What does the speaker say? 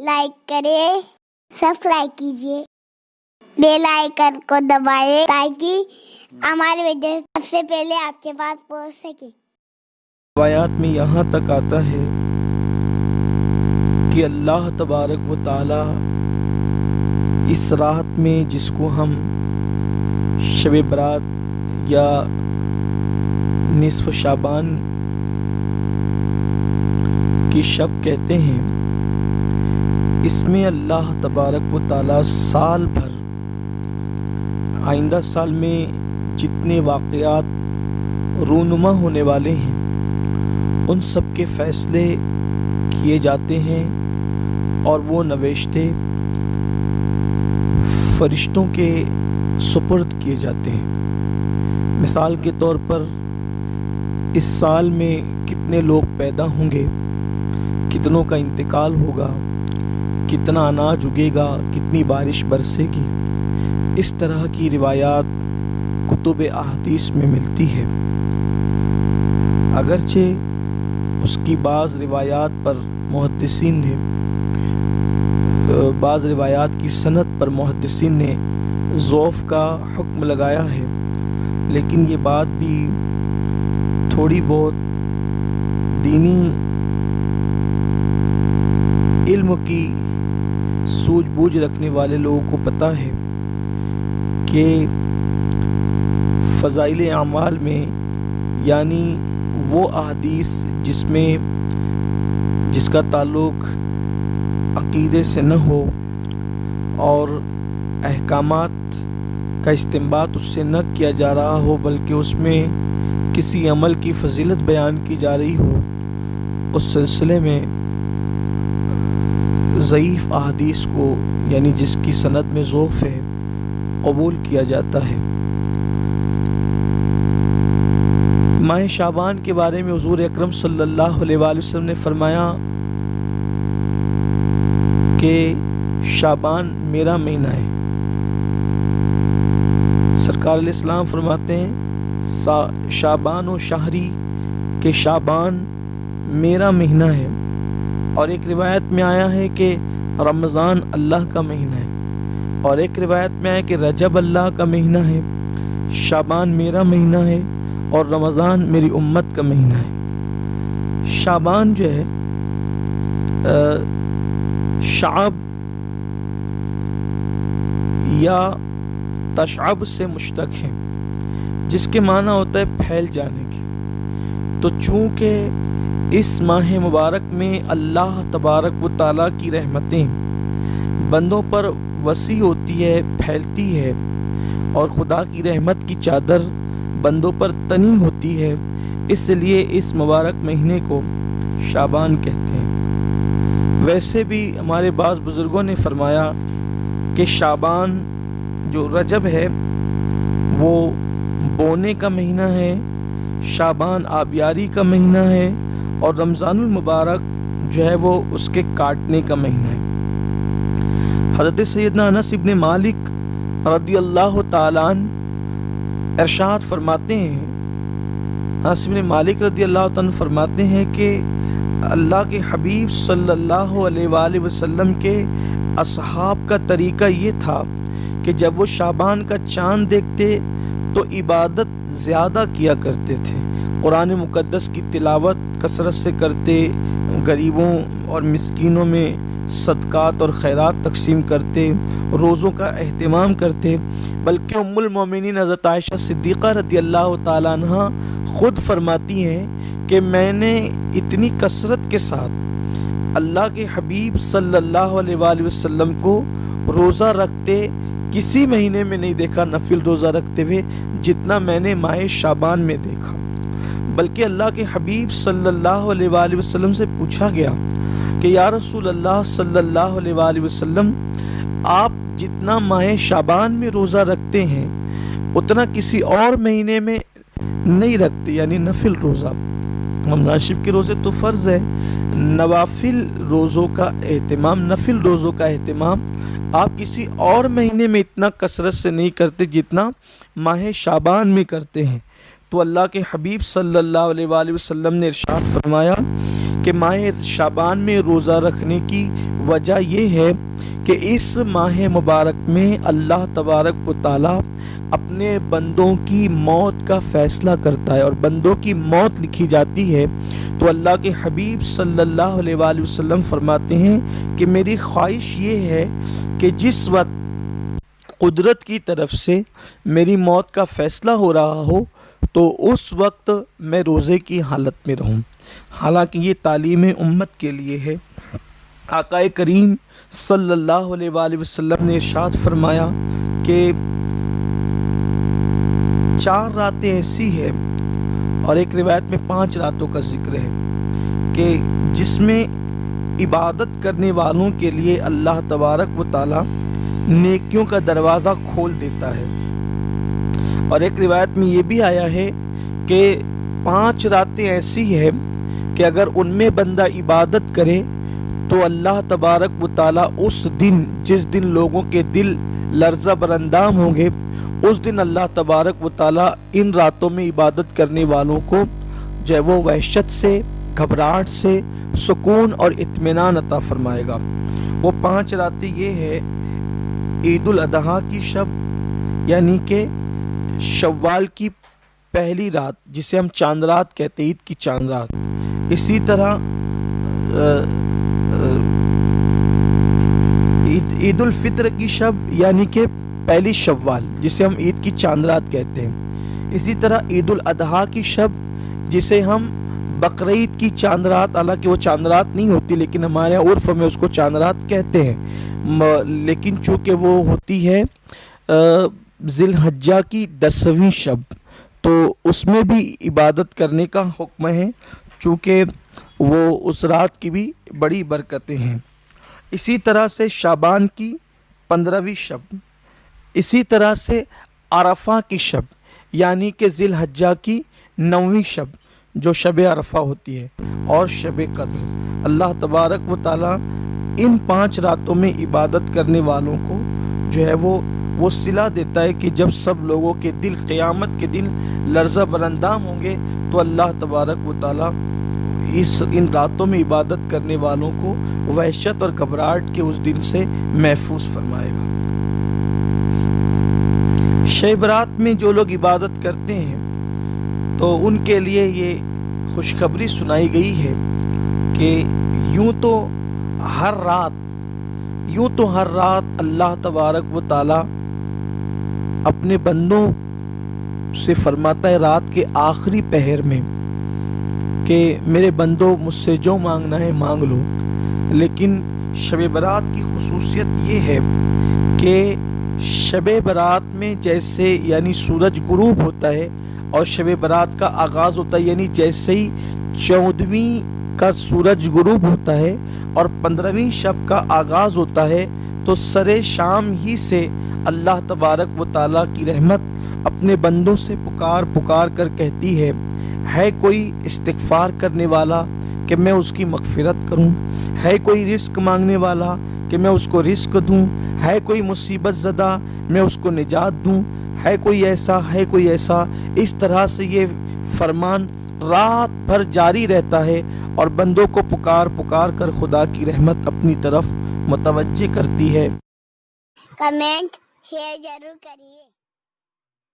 Like کریں، subscribe کیجیے، bell icon کو دبائیں تاکہ ہماری ویڈیو سب سے پہلے آپ کے پاس پہنچ سکے۔ روایات میں یہاں تک آتا ہے کہ اللہ تبارک و تعالی اس رات میں جس کو ہم شب برات یا نصف شعبان کی شب کہتے ہیں، اس میں اللہ تبارک و تعالی سال بھر آئندہ سال میں جتنے واقعات رونما ہونے والے ہیں ان سب کے فیصلے کیے جاتے ہیں اور وہ نوشتے فرشتوں کے سپرد کیے جاتے ہیں۔ مثال کے طور پر اس سال میں کتنے لوگ پیدا ہوں گے، کتنوں کا انتقال ہوگا، کتنا اناج اگے گا، کتنی بارش برسے گی، اس طرح کی روایات کتب احادیث میں ملتی ہے۔ اگرچہ اس کی بعض روایات پر محدثین نے بعض روایات کی سند پر محدثین نے ضعف کا حکم لگایا ہے، لیکن یہ بات بھی تھوڑی بہت دینی علم کی سوجھ بوجھ رکھنے والے لوگوں کو پتہ ہے کہ فضائل اعمال میں یعنی وہ احادیث جس کا تعلق عقیدے سے نہ ہو اور احکامات کا استنباط اس سے نہ کیا جا رہا ہو، بلکہ اس میں کسی عمل کی فضیلت بیان کی جا رہی ہو، اس سلسلے میں ضعیف احادیث کو یعنی جس کی سند میں ضعف ہے قبول کیا جاتا ہے۔ ماہ شعبان کے بارے میں حضور اکرم صلی اللہ علیہ وآلہ وسلم نے فرمایا کہ شعبان میرا مہینہ ہے۔ سرکار علیہ السلام فرماتے ہیں شعبان و شہری کہ شعبان میرا مہینہ ہے، اور ایک روایت میں آیا ہے کہ رمضان اللہ کا مہینہ ہے، اور ایک روایت میں آیا کہ رجب اللہ کا مہینہ ہے، شعبان میرا مہینہ ہے اور رمضان میری امت کا مہینہ ہے۔ شعبان جو ہے شعب یا تشعب سے مشتق ہے، جس کے معنی ہوتا ہے پھیل جانے کے۔ تو چونکہ اس ماہ مبارک میں اللہ تبارک و تعالیٰ کی رحمتیں بندوں پر وسیع ہوتی ہے، پھیلتی ہے، اور خدا کی رحمت کی چادر بندوں پر تنی ہوتی ہے، اس لیے اس مبارک مہینے کو شعبان کہتے ہیں۔ ویسے بھی ہمارے بعض بزرگوں نے فرمایا کہ شعبان جو رجب ہے وہ بونے کا مہینہ ہے، شعبان آبیاری کا مہینہ ہے، اور رمضان المبارک جو ہے وہ اس کے کاٹنے کا مہینہ ہے۔ حضرت سیدنا انس ابن مالک رضی اللہ تعالیٰ عنہ ارشاد فرماتے ہیں، انس ابن مالک رضی اللہ تعالیٰ عنہ فرماتے ہیں کہ اللہ کے حبیب صلی اللہ علیہ وآلہ وسلم کے اصحاب کا طریقہ یہ تھا کہ جب وہ شعبان کا چاند دیکھتے تو عبادت زیادہ کیا کرتے تھے، قرآن مقدس کی تلاوت کثرت سے کرتے، غریبوں اور مسکینوں میں صدقات اور خیرات تقسیم کرتے، روزوں کا اہتمام کرتے، بلکہ ام المومنین حضرت عائشہ صدیقہ رضی اللہ تعالیٰ عنہ خود فرماتی ہیں کہ میں نے اتنی کثرت کے ساتھ اللہ کے حبیب صلی اللہ علیہ وآلہ وسلم کو روزہ رکھتے کسی مہینے میں نہیں دیکھا، نفل روزہ رکھتے ہوئے، جتنا میں نے ماہ شعبان میں دیکھا۔ بلکہ اللہ کے حبیب صلی اللہ علیہ وآلہ وسلم سے پوچھا گیا کہ یا رسول اللہ صلی اللہ علیہ وآلہ وسلم، آپ جتنا ماہ شعبان میں روزہ رکھتے ہیں اتنا کسی اور مہینے میں نہیں رکھتے، یعنی نفل روزہ۔ رمضان شریف کے روزے تو فرض ہے، نوافل روزوں کا اہتمام، نفل روزوں کا اہتمام آپ کسی اور مہینے میں اتنا کثرت سے نہیں کرتے جتنا ماہ شعبان میں کرتے ہیں۔ تو اللہ کے حبیب صلی اللہ علیہ وآلہ وسلم نے ارشاد فرمایا کہ ماہ شعبان میں روزہ رکھنے کی وجہ یہ ہے کہ اس ماہ مبارک میں اللہ تبارک و تعالیٰ اپنے بندوں کی موت کا فیصلہ کرتا ہے، اور بندوں کی موت لکھی جاتی ہے تو اللہ کے حبیب صلی اللہ علیہ وآلہ وسلم فرماتے ہیں کہ میری خواہش یہ ہے کہ جس وقت قدرت کی طرف سے میری موت کا فیصلہ ہو رہا ہو تو اس وقت میں روزے کی حالت میں رہوں۔ حالانکہ یہ تعلیم امت کے لیے ہے۔ آقا کریم صلی اللہ علیہ وآلہ وسلم نے ارشاد فرمایا کہ 4 راتیں ایسی ہیں، اور ایک روایت میں 5 راتوں کا ذکر ہے، کہ جس میں عبادت کرنے والوں کے لیے اللہ تبارک و تعالی نیکیوں کا دروازہ کھول دیتا ہے۔ اور ایک روایت میں یہ بھی آیا ہے کہ 5 راتیں ایسی ہیں کہ اگر ان میں بندہ عبادت کرے تو اللہ تبارک و تعالی اس دن، جس دن لوگوں کے دل لرزہ براندام ہوں گے، اس دن اللہ تبارک و تعالی ان راتوں میں عبادت کرنے والوں کو جو ہے وہ وحشت سے، گھبراہٹ سے سکون اور اطمینان عطا فرمائے گا۔ وہ 5 راتیں یہ ہے: عید الاضحیٰ کی شب، یعنی کہ شوال کی پہلی رات جسے ہم چاند رات کہتے ہیں، عید کی چاند رات۔ اسی طرح عید الفطر کی شب، یعنی کہ پہلی شوال جسے ہم عید کی چاند رات کہتے ہیں۔ اسی طرح عید الاضحیٰ کی شب جسے ہم بقرعید کی چاند رات، حالانکہ وہ چاند رات نہیں ہوتی لیکن ہمارے عرف میں اس کو چاند رات کہتے ہیں، لیکن چونکہ وہ ہوتی ہے ذی الحجہ کی 10ویں شب، تو اس میں بھی عبادت کرنے کا حکم ہے، چونکہ وہ اس رات کی بھی بڑی برکتیں ہیں۔ اسی طرح سے شعبان کی 15ویں شب، اسی طرح سے عرفہ کی شب، یعنی کہ ذی الحجہ کی 9ویں شب جو شب عرفہ ہوتی ہے، اور شب قدر۔ اللہ تبارک و تعالی ان 5 راتوں میں عبادت کرنے والوں کو جو ہے وہ صلہ دیتا ہے کہ جب سب لوگوں کے دل قیامت کے دن لرزہ براندام ہوں گے تو اللہ تبارک و تعالی ان راتوں میں عبادت کرنے والوں کو وحشت اور گھبراہٹ کے اس دن سے محفوظ فرمائے گا۔ شب برات میں جو لوگ عبادت کرتے ہیں تو ان کے لیے یہ خوشخبری سنائی گئی ہے کہ یوں تو ہر رات اللہ تبارک و تعالی اپنے بندوں سے فرماتا ہے رات کے آخری پہر میں کہ میرے بندوں مجھ سے جو مانگنا ہے مانگ لو، لیکن شب برات کی خصوصیت یہ ہے کہ شب برات میں جیسے یعنی سورج غروب ہوتا ہے اور شب برات کا آغاز ہوتا ہے، یعنی جیسے ہی 14ویں کا سورج غروب ہوتا ہے اور 15ویں شب کا آغاز ہوتا ہے تو سرے شام ہی سے اللہ تبارک و تعالیٰ کی رحمت اپنے بندوں سے پکار کر کہتی ہے کوئی استغفار کرنے والا کہ میں اس کی مغفرت کروں، ہے کوئی رزق مانگنے والا کہ میں اس کو رزق دوں، ہے کوئی مصیبت زدہ میں اس کو نجات دوں، ہے کوئی ایسا۔ اس طرح سے یہ فرمان رات بھر جاری رہتا ہے اور بندوں کو پکار کر خدا کی رحمت اپنی طرف متوجہ کرتی ہے۔ کمنٹ شیئر ضرور کریے۔